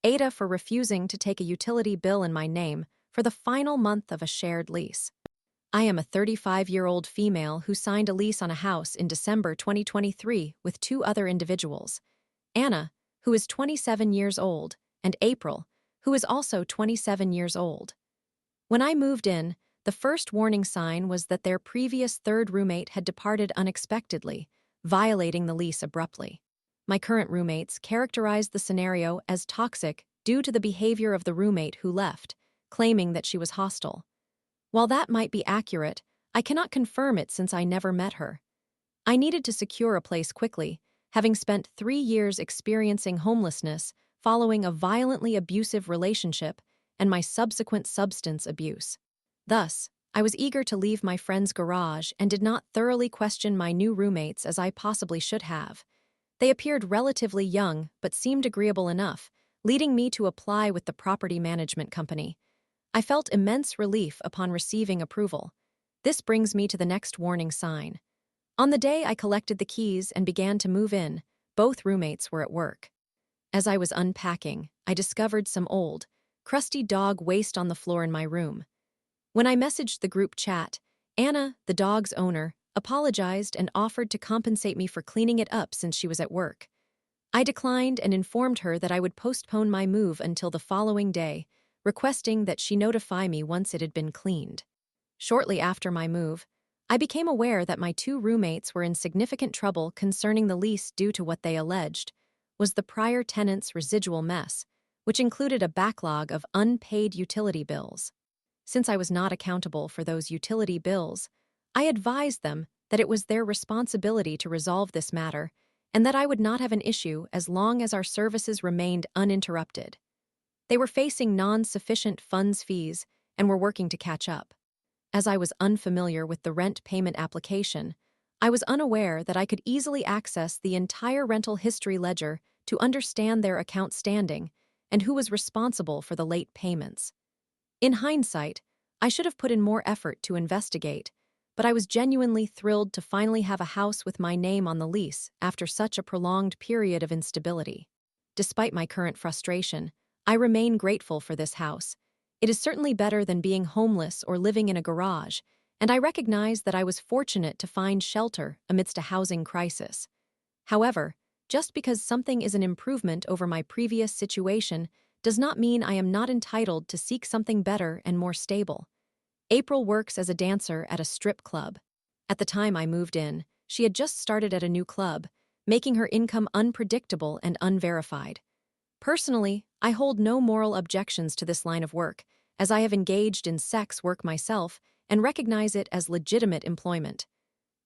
Aita for refusing to take a utility bill in my name for the final month of a shared lease. I am a 35-year-old female who signed a lease on a house in December 2023 with two other individuals, Anna, who is 27 years old, and April, who is also 27 years old. When I moved in, the first warning sign was that their previous third roommate had departed unexpectedly, violating the lease abruptly. My current roommates characterized the scenario as toxic due to the behavior of the roommate who left, claiming that she was hostile. While that might be accurate, I cannot confirm it since I never met her. I needed to secure a place quickly, having spent 3 years experiencing homelessness following a violently abusive relationship and my subsequent substance abuse. Thus, I was eager to leave my friend's garage and did not thoroughly question my new roommates as I possibly should have. They appeared relatively young but seemed agreeable enough, leading me to apply with the property management company. I felt immense relief upon receiving approval. This brings me to the next warning sign. On the day I collected the keys and began to move in, both roommates were at work. As I was unpacking, I discovered some old, crusty dog waste on the floor in my room. When I messaged the group chat, Anna, the dog's owner, apologized and offered to compensate me for cleaning it up since she was at work. I declined and informed her that I would postpone my move until the following day, requesting that she notify me once it had been cleaned. Shortly after my move, I became aware that my two roommates were in significant trouble concerning the lease due to what they alleged was the prior tenant's residual mess, which included a backlog of unpaid utility bills. Since I was not accountable for those utility bills, I advised them that it was their responsibility to resolve this matter and that I would not have an issue as long as our services remained uninterrupted. They were facing non-sufficient funds fees and were working to catch up. As I was unfamiliar with the rent payment application, I was unaware that I could easily access the entire rental history ledger to understand their account standing and who was responsible for the late payments. In hindsight, I should have put in more effort to investigate, but I was genuinely thrilled to finally have a house with my name on the lease after such a prolonged period of instability. Despite my current frustration, I remain grateful for this house. It is certainly better than being homeless or living in a garage, and I recognize that I was fortunate to find shelter amidst a housing crisis. However, just because something is an improvement over my previous situation does not mean I am not entitled to seek something better and more stable. April works as a dancer at a strip club. At the time I moved in, she had just started at a new club, making her income unpredictable and unverified. Personally, I hold no moral objections to this line of work, as I have engaged in sex work myself and recognize it as legitimate employment.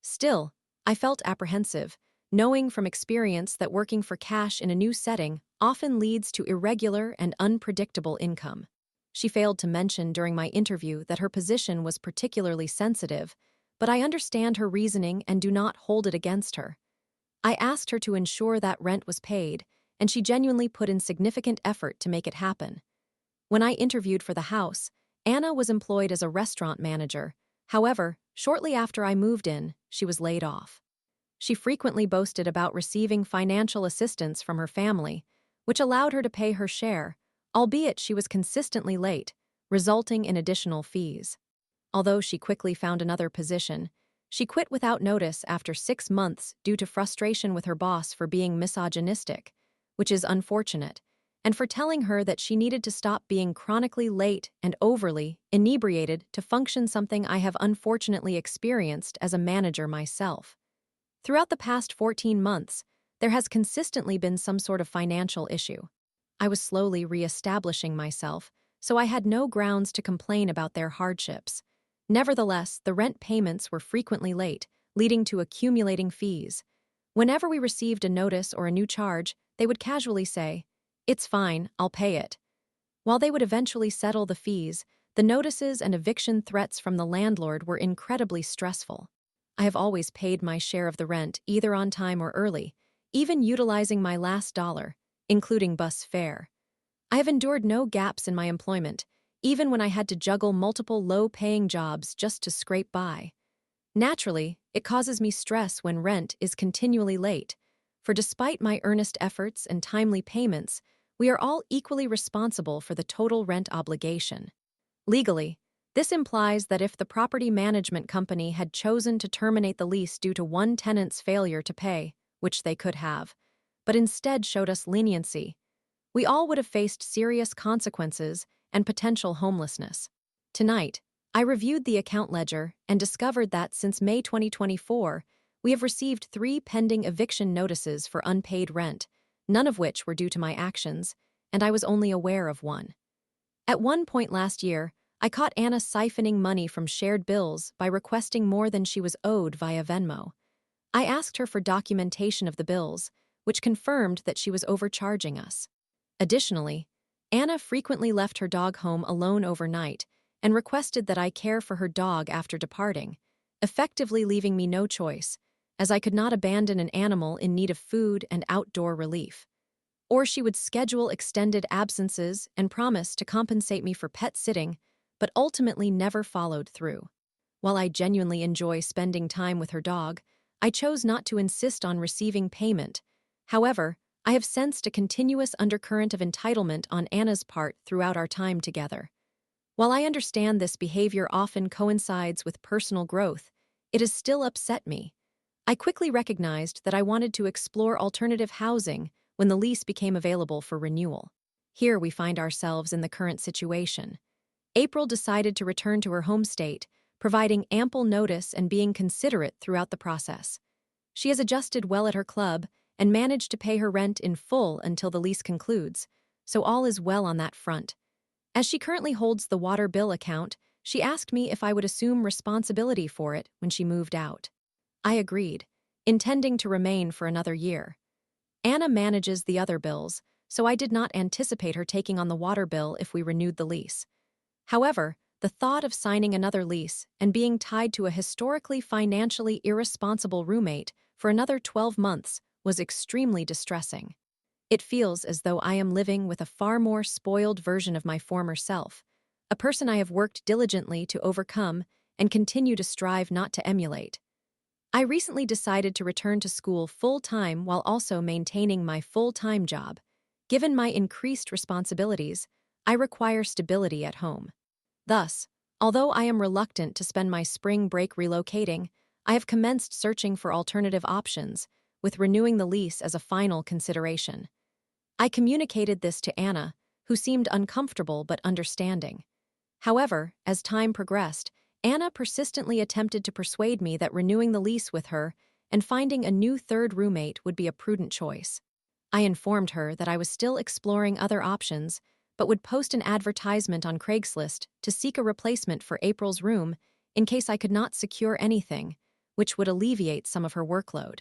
Still, I felt apprehensive, knowing from experience that working for cash in a new setting often leads to irregular and unpredictable income. She failed to mention during my interview that her position was particularly sensitive, but I understand her reasoning and do not hold it against her. I asked her to ensure that rent was paid, and she genuinely put in significant effort to make it happen. When I interviewed for the house, Anna was employed as a restaurant manager. However, shortly after I moved in, she was laid off. She frequently boasted about receiving financial assistance from her family, which allowed her to pay her share, albeit she was consistently late, resulting in additional fees. Although she quickly found another position, she quit without notice after 6 months due to frustration with her boss for being misogynistic, which is unfortunate, and for telling her that she needed to stop being chronically late and overly inebriated to function, something I have unfortunately experienced as a manager myself. Throughout the past 14 months, there has consistently been some sort of financial issue. I was slowly re-establishing myself, so I had no grounds to complain about their hardships. Nevertheless, the rent payments were frequently late, leading to accumulating fees. Whenever we received a notice or a new charge, they would casually say, "It's fine, I'll pay it." While they would eventually settle the fees, the notices and eviction threats from the landlord were incredibly stressful. I have always paid my share of the rent, either on time or early, even utilizing my last dollar, including bus fare. I have endured no gaps in my employment, even when I had to juggle multiple low-paying jobs just to scrape by. Naturally, it causes me stress when rent is continually late, for despite my earnest efforts and timely payments, We are all equally responsible for the total rent obligation. Legally, this implies that if the property management company had chosen to terminate the lease due to one tenant's failure to pay, which they could have, but instead showed us leniency, we all would have faced serious consequences and potential homelessness. Tonight, I reviewed the account ledger and discovered that since May 2024, we have received 3 pending eviction notices for unpaid rent, none of which were due to my actions, and I was only aware of one. At one point last year, I caught Anna siphoning money from shared bills by requesting more than she was owed via Venmo. I asked her for documentation of the bills, which confirmed that she was overcharging us. Additionally, Anna frequently left her dog home alone overnight and requested that I care for her dog after departing, effectively leaving me no choice, as I could not abandon an animal in need of food and outdoor relief. Or she would schedule extended absences and promise to compensate me for pet sitting, but ultimately never followed through. While I genuinely enjoy spending time with her dog, I chose not to insist on receiving payment. However, I have sensed a continuous undercurrent of entitlement on Anna's part throughout our time together. While I understand this behavior often coincides with personal growth, it has still upset me. I quickly recognized that I wanted to explore alternative housing when the lease became available for renewal. Here we find ourselves in the current situation. April decided to return to her home state, providing ample notice and being considerate throughout the process. She has adjusted well at her club and managed to pay her rent in full until the lease concludes, so all is well on that front. As she currently holds the water bill account, she asked me if I would assume responsibility for it when she moved out. I agreed, intending to remain for another year. Anna manages the other bills, so I did not anticipate her taking on the water bill if we renewed the lease. However, the thought of signing another lease and being tied to a historically financially irresponsible roommate for another 12 months was extremely distressing. It feels as though I am living with a far more spoiled version of my former self, a person I have worked diligently to overcome and continue to strive not to emulate. I recently decided to return to school full-time while also maintaining my full-time job. Given my increased responsibilities, I require stability at home. Thus, although I am reluctant to spend my spring break relocating, I have commenced searching for alternative options, with renewing the lease as a final consideration. I communicated this to Anna, who seemed uncomfortable but understanding. However, as time progressed, Anna persistently attempted to persuade me that renewing the lease with her and finding a new third roommate would be a prudent choice. I informed her that I was still exploring other options, but would post an advertisement on Craigslist to seek a replacement for April's room in case I could not secure anything, which would alleviate some of her workload.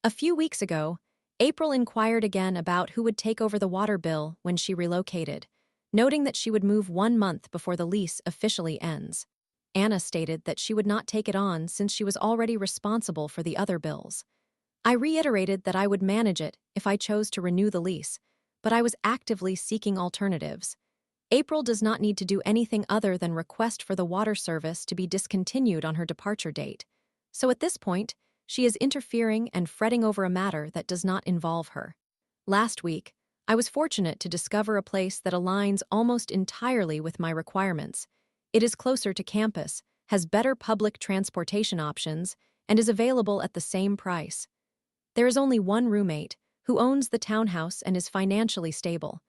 A few weeks ago, April inquired again about who would take over the water bill when she relocated, noting that she would move 1 month before the lease officially ends. Anna stated that she would not take it on since she was already responsible for the other bills. I reiterated that I would manage it if I chose to renew the lease, but I was actively seeking alternatives. April does not need to do anything other than request for the water service to be discontinued on her departure date. So at this point, she is interfering and fretting over a matter that does not involve her. Last week, I was fortunate to discover a place that aligns almost entirely with my requirements. It is closer to campus, has better public transportation options, and is available at the same price. There is only one roommate, who owns the townhouse and is financially stable.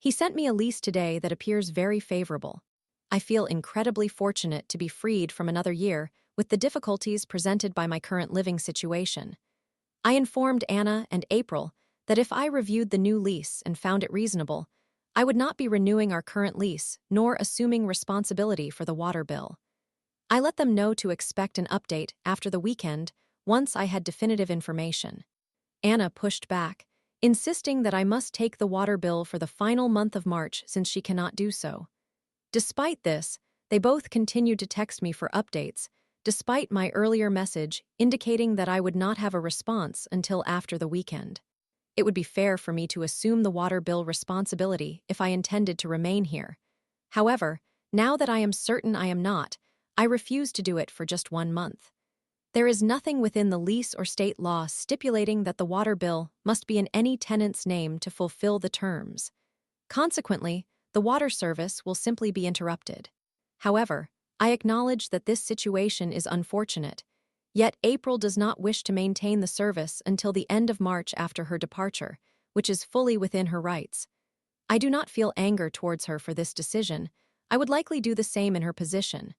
He sent me a lease today that appears very favorable. I feel incredibly fortunate to be freed from another year with the difficulties presented by my current living situation. I informed Anna and April that if I reviewed the new lease and found it reasonable, I would not be renewing our current lease nor assuming responsibility for the water bill. I let them know to expect an update after the weekend once I had definitive information. Anna pushed back, insisting that I must take the water bill for the final month of March since she cannot do so. Despite this, they both continued to text me for updates, despite my earlier message indicating that I would not have a response until after the weekend. It would be fair for me to assume the water bill responsibility if I intended to remain here. However, now that I am certain I am not, I refuse to do it for just 1 month. There is nothing within the lease or state law stipulating that the water bill must be in any tenant's name to fulfill the terms. Consequently, the water service will simply be interrupted. However, I acknowledge that this situation is unfortunate, yet April does not wish to maintain the service until the end of March after her departure, which is fully within her rights. I do not feel anger towards her for this decision. I would likely do the same in her position.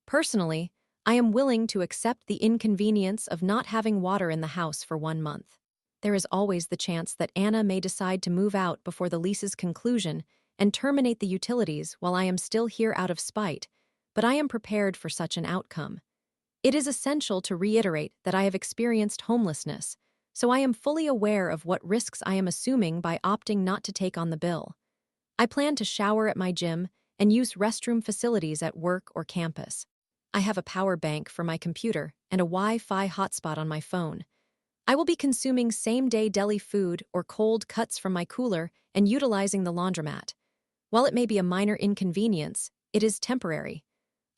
Personally, I am willing to accept the inconvenience of not having water in the house for 1 month. There is always the chance that Anna may decide to move out before the lease's conclusion and terminate the utilities while I am still here out of spite, but I am prepared for such an outcome. It is essential to reiterate that I have experienced homelessness, so I am fully aware of what risks I am assuming by opting not to take on the bill. I plan to shower at my gym and use restroom facilities at work or campus. I have a power bank for my computer and a Wi-Fi hotspot on my phone. I will be consuming same-day deli food or cold cuts from my cooler and utilizing the laundromat. While it may be a minor inconvenience, it is temporary.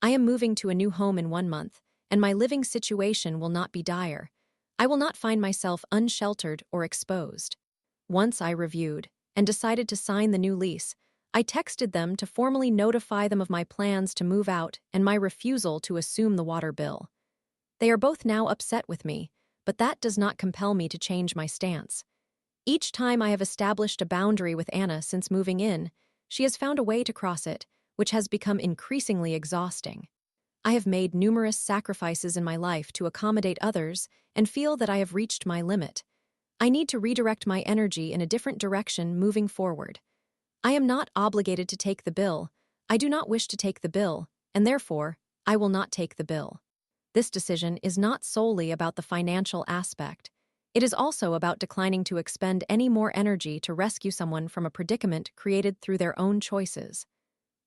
I am moving to a new home in 1 month, and my living situation will not be dire. I will not find myself unsheltered or exposed. Once I reviewed and decided to sign the new lease, I texted them to formally notify them of my plans to move out and my refusal to assume the water bill. They are both now upset with me, but that does not compel me to change my stance. Each time I have established a boundary with Anna since moving in, she has found a way to cross it, which has become increasingly exhausting. I have made numerous sacrifices in my life to accommodate others and feel that I have reached my limit. I need to redirect my energy in a different direction moving forward. I am not obligated to take the bill. I do not wish to take the bill, and therefore, I will not take the bill. This decision is not solely about the financial aspect. It is also about declining to expend any more energy to rescue someone from a predicament created through their own choices.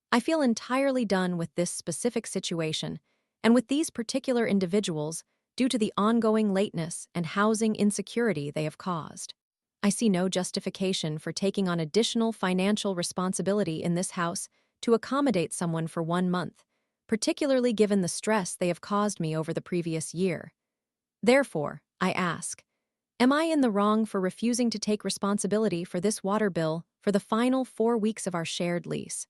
I feel entirely done with this specific situation and with these particular individuals due to the ongoing lateness and housing insecurity they have caused. I see no justification for taking on additional financial responsibility in this house to accommodate someone for 1 month, particularly given the stress they have caused me over the previous year. Therefore, I ask, am I in the wrong for refusing to take responsibility for this water bill for the final 4 weeks of our shared lease?